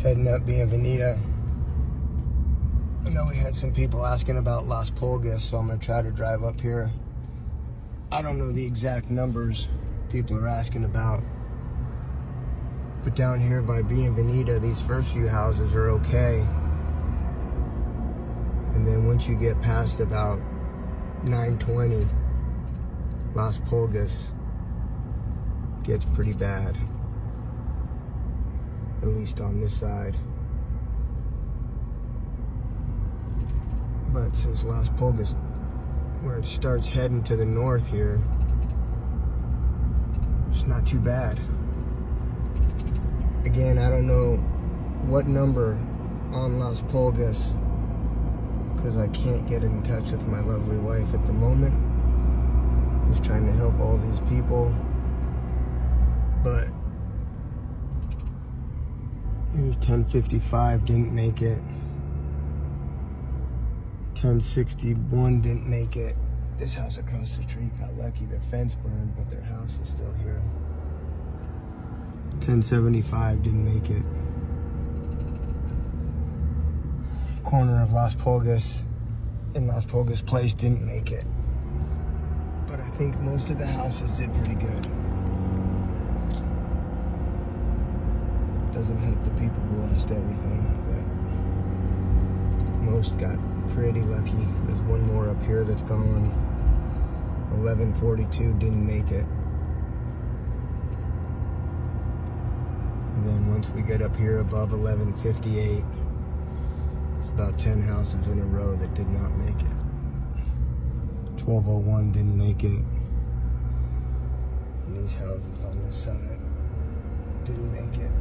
Heading up Bieveneda. I know we had some people asking about Las Pulgas, so I'm going to try to drive up here. I don't know the exact numbers people are asking about, but down here by Bieveneda, these first few houses are okay. And then once you get past about 920, Las Pulgas gets pretty bad. At least on this side. But since Las Pulgas, where it starts heading to the north here, it's not too bad. Again, I don't know what number on Las Pulgas, because I can't get in touch with my lovely wife at the moment. Just trying to help all these people. But here's 1055, didn't make it. 1061 didn't make it. This house across the street got lucky. Their fence burned, but their house is still here. 1075 didn't make it. Corner of Las Pulgas in Las Pulgas Place didn't make it. But I think most of the houses did pretty good. Doesn't help the people who lost everything, but most got pretty lucky. There's one more up here that's gone. 1142 didn't make it. And then once we get up here above 1158, it's about 10 houses in a row that did not make it. 1201 didn't make it. And these houses on this side didn't make it.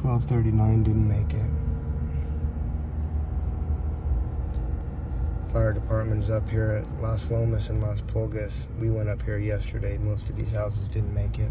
1239 didn't make it. Fire department is up here at Las Lomas and Las Pulgas. We went up here yesterday. Most of these houses didn't make it.